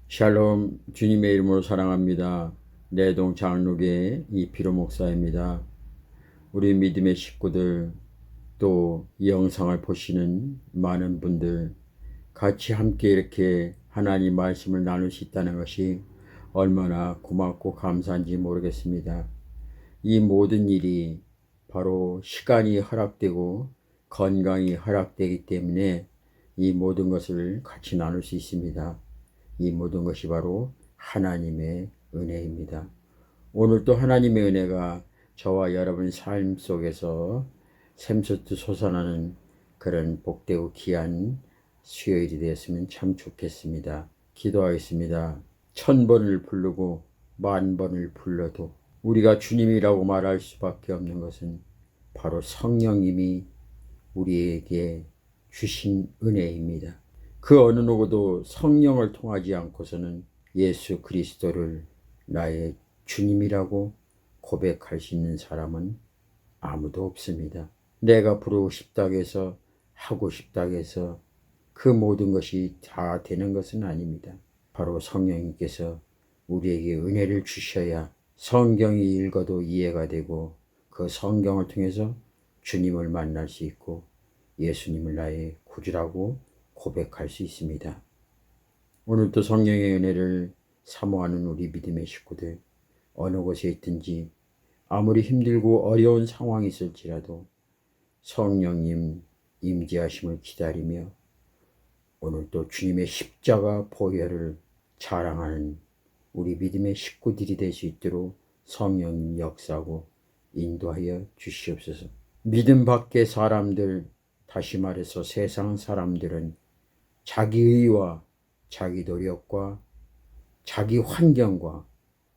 샬롬, 주님의 이름으로 사랑합니다. 내동 장로계 이피로 목사입니다. 우리 믿음의 식구들, 또 이 영상을 보시는 많은 분들, 같이 함께 이렇게 하나님 말씀을 나눌 수 있다는 것이 얼마나 고맙고 감사한지 모르겠습니다. 이 모든 일이 바로 시간이 허락되고 건강이 허락되기 때문에 이 모든 것을 같이 나눌 수 있습니다. 이 모든 것이 바로 하나님의 은혜입니다. 오늘도 하나님의 은혜가 저와 여러분 삶 속에서 샘솟듯 솟아나는 그런 복되고 귀한 수요일이 되었으면 참 좋겠습니다. 기도하겠습니다. 1000번을 부르고 10,000번을 불러도 우리가 주님이라고 말할 수밖에 없는 것은 바로 성령님이 우리에게 주신 은혜입니다. 그 어느 누구도 성령을 통하지 않고서는 예수 그리스도를 나의 주님이라고 고백할 수 있는 사람은 아무도 없습니다. 내가 부르고 싶다고 해서 하고 싶다고 해서 그 모든 것이 다 되는 것은 아닙니다. 바로 성령님께서 우리에게 은혜를 주셔야 성경이 읽어도 이해가 되고 그 성경을 통해서 주님을 만날 수 있고 예수님을 나의 구주라고 고백할 수 있습니다. 오늘도 성령의 은혜를 사모하는 우리 믿음의 식구들, 어느 곳에 있든지 아무리 힘들고 어려운 상황이 있을지라도 성령님 임재하심을 기다리며 오늘도 주님의 십자가 보혈을 자랑하는 우리 믿음의 식구들이 될 수 있도록 성령님 역사하고 인도하여 주시옵소서. 믿음 밖의 사람들, 다시 말해서 세상 사람들은 자기 의와 자기 노력과 자기 환경과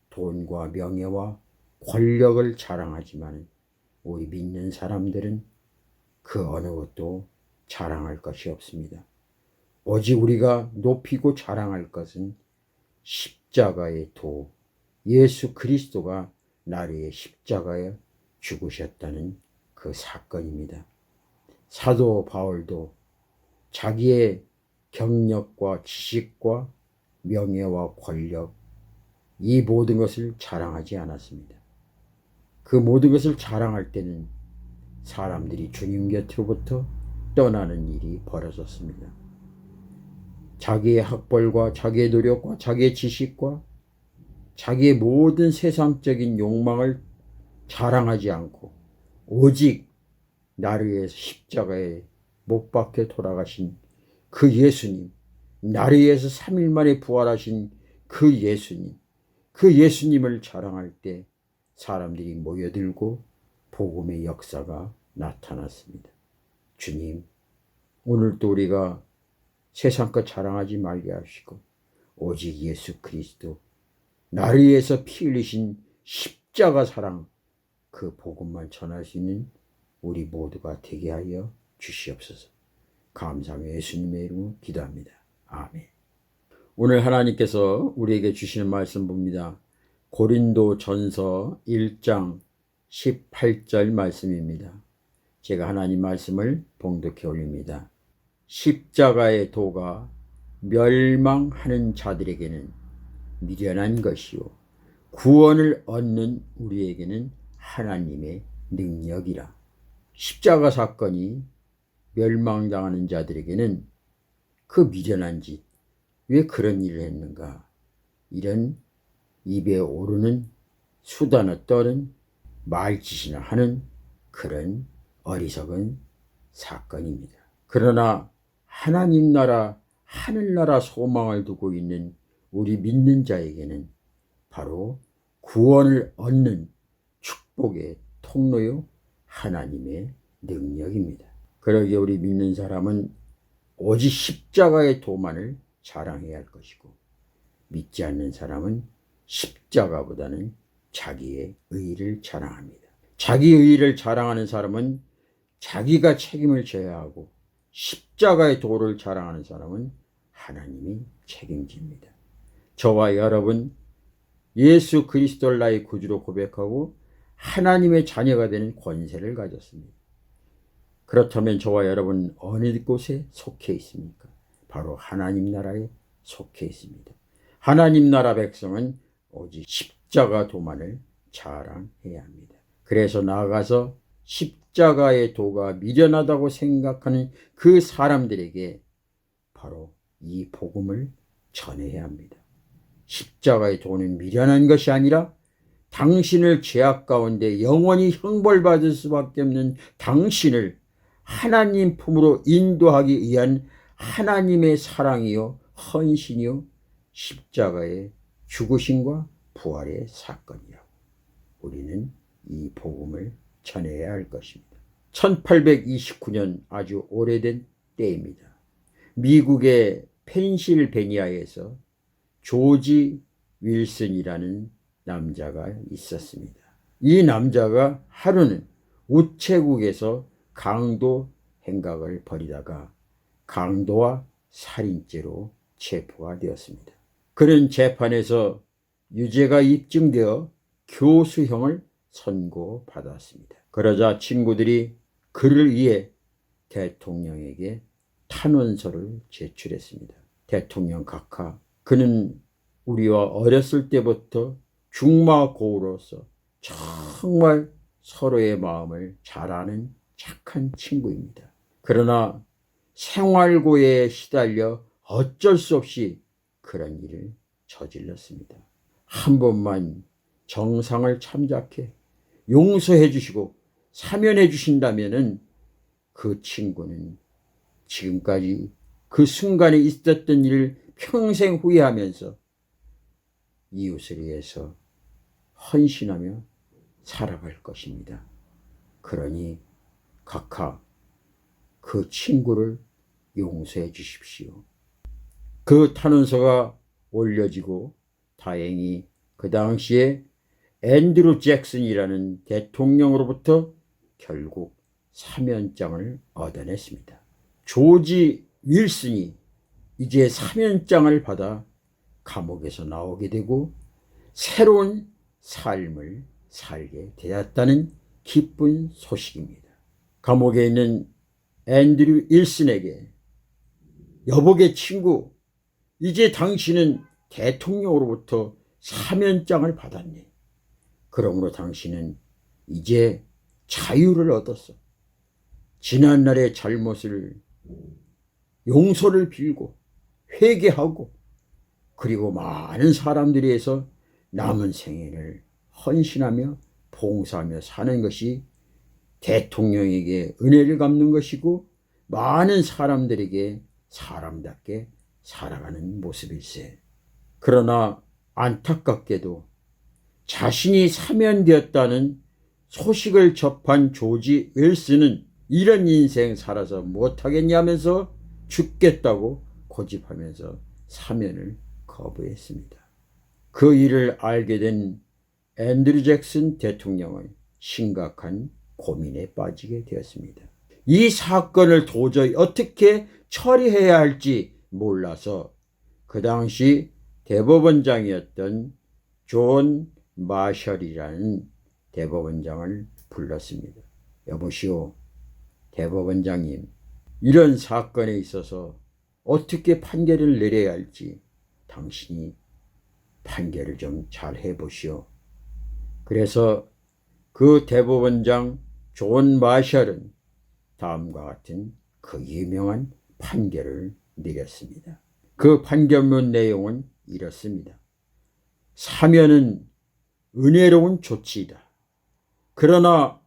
돈과 명예와 권력을 자랑하지만 우리 믿는 사람들은 그 어느 것도 자랑할 것이 없습니다. 오직 우리가 높이고 자랑할 것은 십자가의 도, 예수 그리스도가 나를 위해 십자가에 죽으셨다는 그 사건입니다. 사도 바울도 자기의 경력과 지식과 명예와 권력, 이 모든 것을 자랑하지 않았습니다. 그 모든 것을 자랑할 때는 사람들이 주님 곁으로부터 떠나는 일이 벌어졌습니다. 자기의 학벌과 자기의 노력과 자기의 지식과 자기의 모든 세상적인 욕망을 자랑하지 않고 오직 나를 위해서 십자가에 못 박혀 돌아가신 그 예수님, 나를 위해서 3일 만에 부활하신 그 예수님을 자랑할 때 사람들이 모여들고 복음의 역사가 나타났습니다. 주님, 오늘도 우리가 세상 것 자랑하지 말게 하시고 오직 예수 그리스도, 나를 위해서 피 흘리신 십자가 사랑, 그 복음만 전할 수 있는 우리 모두가 되게 하여 주시옵소서. 감사하며 예수님의 이름으로 기도합니다. 아멘. 오늘 하나님께서 우리에게 주시는 말씀 봅니다. 고린도 전서 1장 18절 말씀입니다. 제가 하나님 말씀을 봉독해 올립니다. 십자가의 도가 멸망하는 자들에게는 미련한 것이요 구원을 얻는 우리에게는 하나님의 능력이라. 십자가 사건이 멸망당하는 자들에게는 그 미련한 짓, 왜 그런 일을 했는가? 이런 입에 오르는 수단을 떠는 말짓이나 하는 그런 어리석은 사건입니다. 그러나 하나님 나라, 하늘나라 소망을 두고 있는 우리 믿는 자에게는 바로 구원을 얻는 축복의 통로요 하나님의 능력입니다. 그러기에 우리 믿는 사람은 오직 십자가의 도만을 자랑해야 할 것이고 믿지 않는 사람은 십자가보다는 자기의 의를 자랑합니다. 자기 의를 자랑하는 사람은 자기가 책임을 져야 하고 십자가의 도를 자랑하는 사람은 하나님이 책임집니다. 저와 여러분 예수 그리스도를 나의 구주로 고백하고 하나님의 자녀가 되는 권세를 가졌습니다. 그렇다면 저와 여러분 어느 곳에 속해 있습니까? 바로 하나님 나라에 속해 있습니다. 하나님 나라 백성은 오직 십자가 도만을 자랑해야 합니다. 그래서 나아가서 십자가의 도가 미련하다고 생각하는 그 사람들에게 바로 이 복음을 전해야 합니다. 십자가의 도는 미련한 것이 아니라 당신을 죄악 가운데 영원히 형벌받을 수밖에 없는 당신을 하나님 품으로 인도하기 위한 하나님의 사랑이요 헌신이요 십자가의 죽으심과 부활의 사건이라고 우리는 이 복음을 전해야 할 것입니다. 1829년 아주 오래된 때입니다. 미국의 펜실베니아에서 조지 윌슨이라는 남자가 있었습니다. 이 남자가 하루는 우체국에서 강도 행각을 벌이다가 강도와 살인죄로 체포가 되었습니다. 그는 재판에서 유죄가 입증되어 교수형을 선고받았습니다. 그러자 친구들이 그를 위해 대통령에게 탄원서를 제출했습니다. 대통령 각하, 그는 우리와 어렸을 때부터 중마고우로서 정말 서로의 마음을 잘 아는 착한 친구입니다. 그러나 생활고에 시달려 어쩔 수 없이 그런 일을 저질렀습니다. 한 번만 정상을 참작해 용서해 주시고 사면해 주신다면은 그 친구는 지금까지 그 순간에 있었던 일을 평생 후회하면서 이웃을 위해서 헌신하며 살아갈 것입니다. 그러니 각하 그 친구를 용서해 주십시오. 그 탄원서가 올려지고 다행히 그 당시에 앤드루 잭슨이라는 대통령으로부터 결국 사면장을 얻어냈습니다. 조지 윌슨이 이제 사면장을 받아 감옥에서 나오게 되고 새로운 삶을 살게 되었다는 기쁜 소식입니다. 감옥에 있는 앤드류 윌슨에게 여보게 친구, 이제 당신은 대통령으로부터 사면장을 받았네. 그러므로 당신은 이제 자유를 얻었어. 지난날의 잘못을 용서를 빌고 회개하고 그리고 많은 사람들에 의해서 남은 생애를 헌신하며 봉사하며 사는 것이 대통령에게 은혜를 갚는 것이고 많은 사람들에게 사람답게 살아가는 모습일세. 그러나 안타깝게도 자신이 사면되었다는 소식을 접한 조지 윌슨은 이런 인생 살아서 못하겠냐면서 죽겠다고 고집하면서 사면을 거부했습니다. 그 일을 알게 된 앤드류 잭슨 대통령은 심각한 고민에 빠지게 되었습니다. 이 사건을 도저히 어떻게 처리해야 할지 몰라서 그 당시 대법원장이었던 존 마셜이라는 대법원장을 불렀습니다. 여보시오, 대법원장님, 이런 사건에 있어서 어떻게 판결을 내려야 할지 당신이 판결을 좀 잘 해보시오. 그래서 그 대법원장 존 마셜은 다음과 같은 그 유명한 판결을 내렸습니다. 그 판결문 내용은 이렇습니다. 사면은 은혜로운 조치이다. 그러나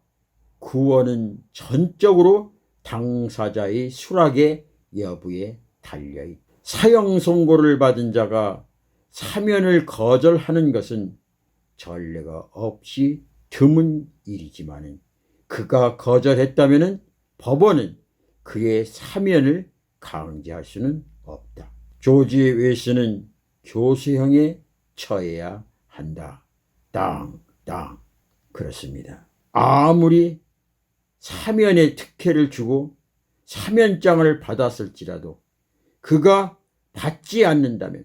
구원은 전적으로 당사자의 수락의 여부에 달려있다. 사형 선고를 받은 자가 사면을 거절하는 것은 전례가 없이 드문 일이지만 그가 거절했다면 법원은 그의 사면을 강제할 수는 없다. 조지 윌슨은 교수형에 처해야 한다. 땅. 그렇습니다. 아무리 사면의 특혜를 주고 사면장을 받았을지라도 그가 받지 않는다면,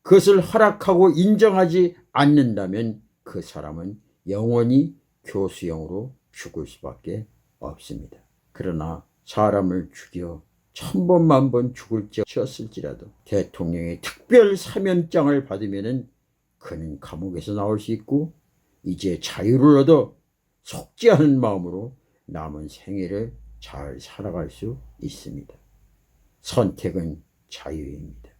그것을 허락하고 인정하지 않는다면 그 사람은 영원히 교수형으로 죽을 수밖에 없습니다. 그러나 사람을 죽여 천번 만번 죽을지었을지라도 대통령의 특별 사면장을 받으면은 그는 감옥에서 나올 수 있고 이제 자유를 얻어 속지 않은 마음으로 남은 생애를 잘 살아갈 수 있습니다. 선택은 자유입니다.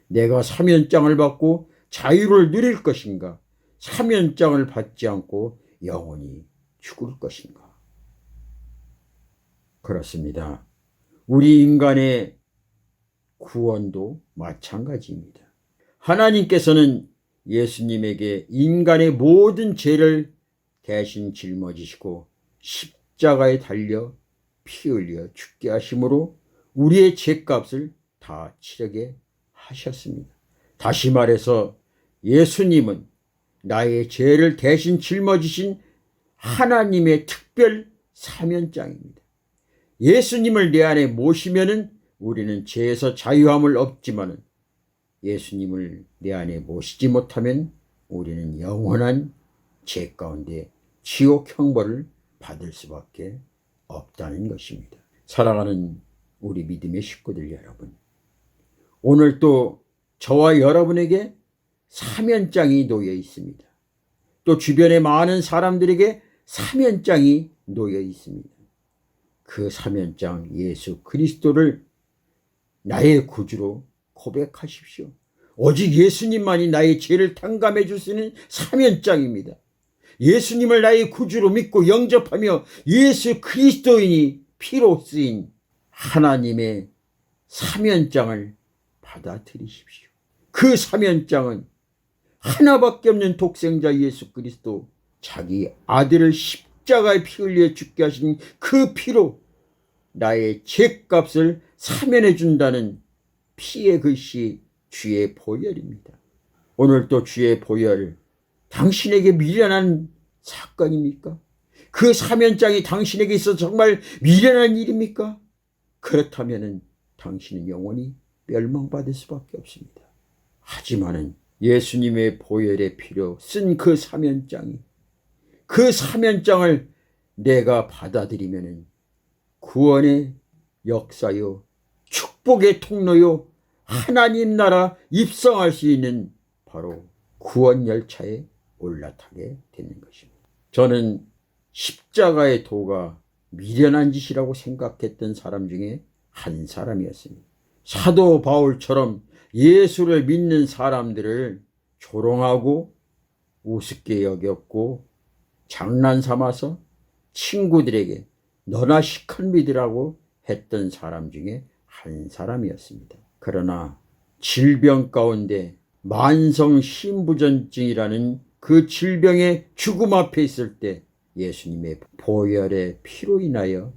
내가 사면장을 받고 자유를 누릴 것인가? 사면장을 받지 않고 영원히 죽을 것인가? 그렇습니다. 우리 인간의 구원도 마찬가지입니다. 하나님께서는 예수님에게 인간의 모든 죄를 대신 짊어지시고 십자가에 달려 피 흘려 죽게 하심으로 우리의 죄값을 다 치르게 하셨습니다. 다시 말해서 예수님은 나의 죄를 대신 짊어지신 하나님의 특별 사면장입니다. 예수님을 내 안에 모시면은 우리는 죄에서 자유함을 얻지만은 예수님을 내 안에 모시지 못하면 우리는 영원한 죄 가운데 지옥 형벌을 받을 수밖에 없다는 것입니다. 사랑하는 우리 믿음의 식구들 여러분, 오늘 또 저와 여러분에게 사면장이 놓여 있습니다. 또 주변의 많은 사람들에게 사면장이 놓여 있습니다. 그 사면장 예수 그리스도를 나의 구주로 고백하십시오. 오직 예수님만이 나의 죄를 탕감해 줄 수 있는 사면장입니다. 예수님을 나의 구주로 믿고 영접하며 예수 그리스도인이 피로 쓰인 하나님의 사면장을 받아들이십시오. 그 사면장은 하나밖에 없는 독생자 예수 그리스도, 자기 아들을 십자가에 피 흘려 죽게 하신 그 피로 나의 죄값을 사면해 준다는 피의 글씨 주의 보혈입니다. 오늘 또 주의 보혈, 당신에게 미련한 사건입니까? 그 사면장이 당신에게 있어서 정말 미련한 일입니까? 그렇다면 당신은 영원히 멸망받을 수밖에 없습니다. 하지만은 예수님의 보혈의 피로 쓴 그 사면장이, 그 사면장을 내가 받아들이면은 구원의 역사요, 축복의 통로요, 하나님 나라 입성할 수 있는 바로 구원 열차에 올라타게 되는 것입니다. 저는 십자가의 도가 미련한 짓이라고 생각했던 사람 중에 한 사람이었습니다. 사도 바울처럼 예수를 믿는 사람들을 조롱하고 우습게 여겼고 장난삼아서 친구들에게 너나 시컷 믿으라고 했던 사람 중에 한 사람이었습니다. 그러나 질병 가운데 만성 심부전증이라는 그 질병의 죽음 앞에 있을 때 예수님의 보혈의 피로 인하여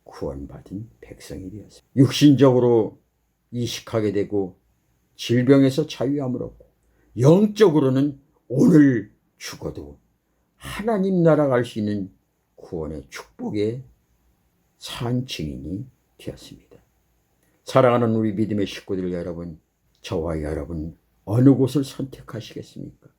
구원받은 백성이 되었습니다. 육신적으로 이식하게 되고 질병에서 자유함을 얻고 영적으로는 오늘 죽어도 하나님 나라 갈 수 있는 구원의 축복의 산 증인이 되었습니다. 사랑하는 우리 믿음의 식구들 여러분, 저와 여러분 어느 곳을 선택하시겠습니까?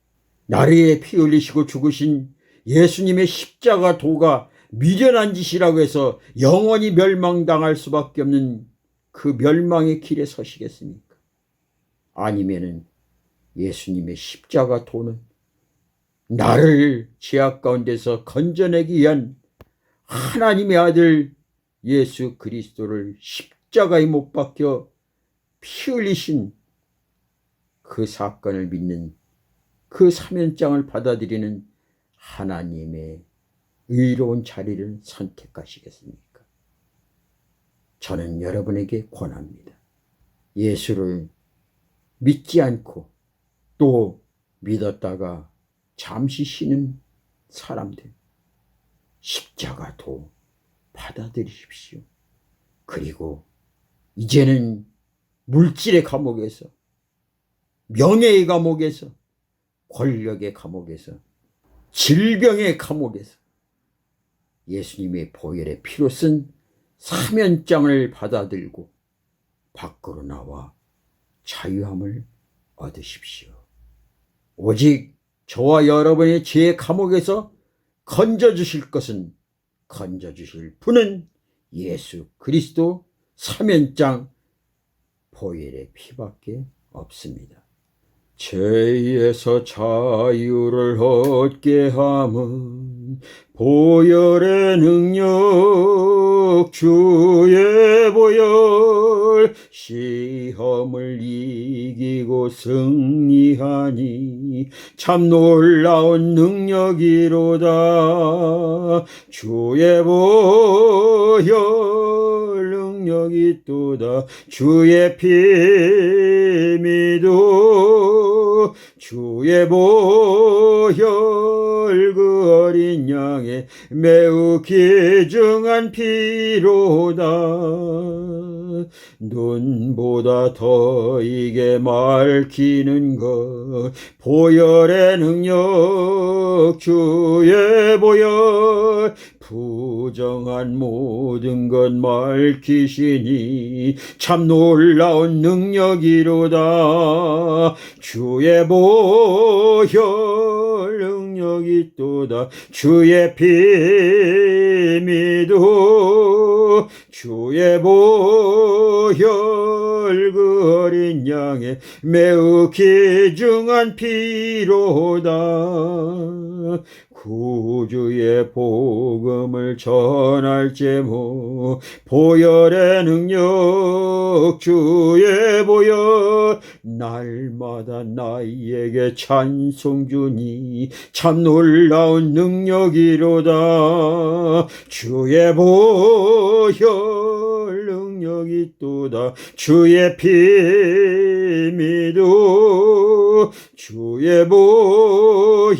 나를 위해 피 흘리시고 죽으신 예수님의 십자가 도가 미련한 짓이라고 해서 영원히 멸망당할 수밖에 없는 그 멸망의 길에 서시겠습니까? 아니면은 예수님의 십자가 도는 나를 죄악 가운데서 건져내기 위한 하나님의 아들 예수 그리스도를 십자가에 못 박혀 피 흘리신 그 사건을 믿는, 그 사면장을 받아들이는 하나님의 의로운 자리를 선택하시겠습니까? 저는 여러분에게 권합니다. 예수를 믿지 않고 또 믿었다가 잠시 쉬는 사람들, 십자가도 받아들이십시오. 그리고 이제는 물질의 감옥에서, 명예의 감옥에서, 권력의 감옥에서, 질병의 감옥에서 예수님의 보혈의 피로 쓴 사면장을 받아들고 밖으로 나와 자유함을 얻으십시오. 오직 저와 여러분의 죄의 감옥에서 건져주실 것은, 건져주실 분은 예수 그리스도 사면장 보혈의 피밖에 없습니다. 죄에서 자유를 얻게 함은 보혈의 능력, 주의 보혈, 시험을 이기고 승리하니 참 놀라운 능력이로다. 주의 보혈 능력이 또다. 주의 피 믿어 주의 보혈 그 어린 양의 매우 귀중한 피로다. 눈보다 더 이게 맑히는 것 보혈의 능력, 주의 보혈, 부정한 모든 것 맑히시니 참 놀라운 능력이로다. 주의 보혈 능력이 또다. 주의 피 믿어 주의 보혈 그 어린 양의 매우 귀중한 피로다. 구주의 복음을 전할 제목 보혈의 능력, 주의 보혈, 날마다 나에게 찬송 주니 참 놀라운 능력이로다. 주의 보혈 능력이 또다. 주의 피 믿어 주의 보혈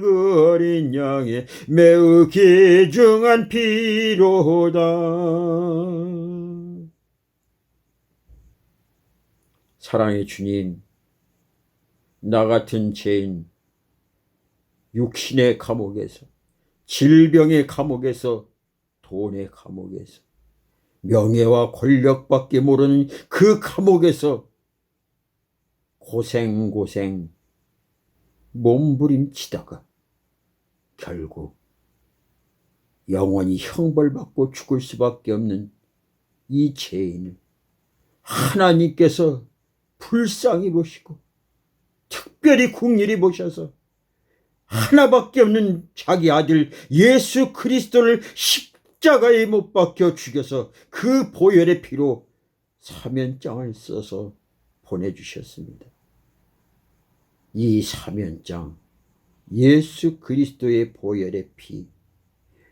그 어린 양의 매우 귀중한 피로다. 사랑의 주님, 나 같은 죄인, 육신의 감옥에서, 질병의 감옥에서, 돈의 감옥에서, 명예와 권력밖에 모르는 그 감옥에서 고생 몸부림치다가 결국 영원히 형벌받고 죽을 수밖에 없는 이 죄인을 하나님께서 불쌍히 보시고 특별히 긍휼히 보셔서 하나밖에 없는 자기 아들 예수 그리스도를 십자가에 못 박혀 죽여서 그 보혈의 피로 사면장을 써서 보내주셨습니다. 이 사면장, 예수 그리스도의 보혈의 피,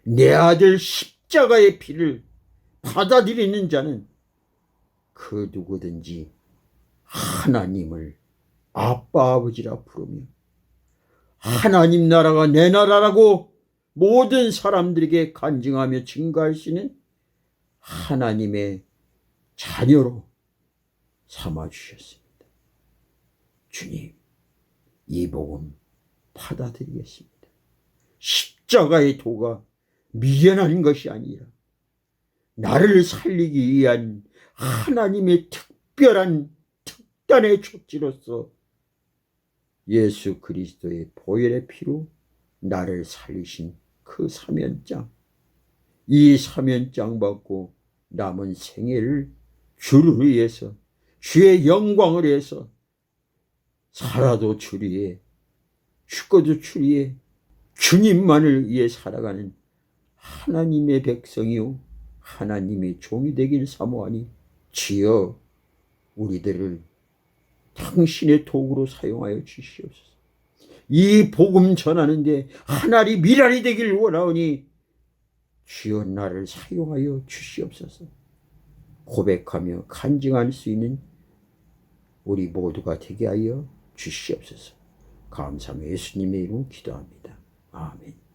내 아들 십자가의 피를 받아들이는 자는 그 누구든지 하나님을 아빠 아버지라 부르며 하나님 나라가 내 나라라고 모든 사람들에게 간증하며 증거하시는 하나님의 자녀로 삼아주셨습니다. 주님, 이 복음 받아들이겠습니다. 십자가의 도가 미련한 것이 아니라 나를 살리기 위한 하나님의 특별한 특단의 조치로서 예수 그리스도의 보혈의 피로 나를 살리신 그 사면장, 이 사면장 받고 남은 생애를 주를 위해서, 주의 영광을 위해서 살아도 주 위에, 죽어도 주 위에 주님만을 위해 살아가는 하나님의 백성이요 하나님의 종이 되길 사모하니 주여 우리들을 당신의 도구로 사용하여 주시옵소서. 이 복음 전하는데 하나리 미랄이 되길 원하오니 주여 나를 사용하여 주시옵소서. 고백하며 간증할 수 있는 우리 모두가 되게 하여 주시옵소서. 감사하며 예수님의 이름으로 기도합니다. 아멘.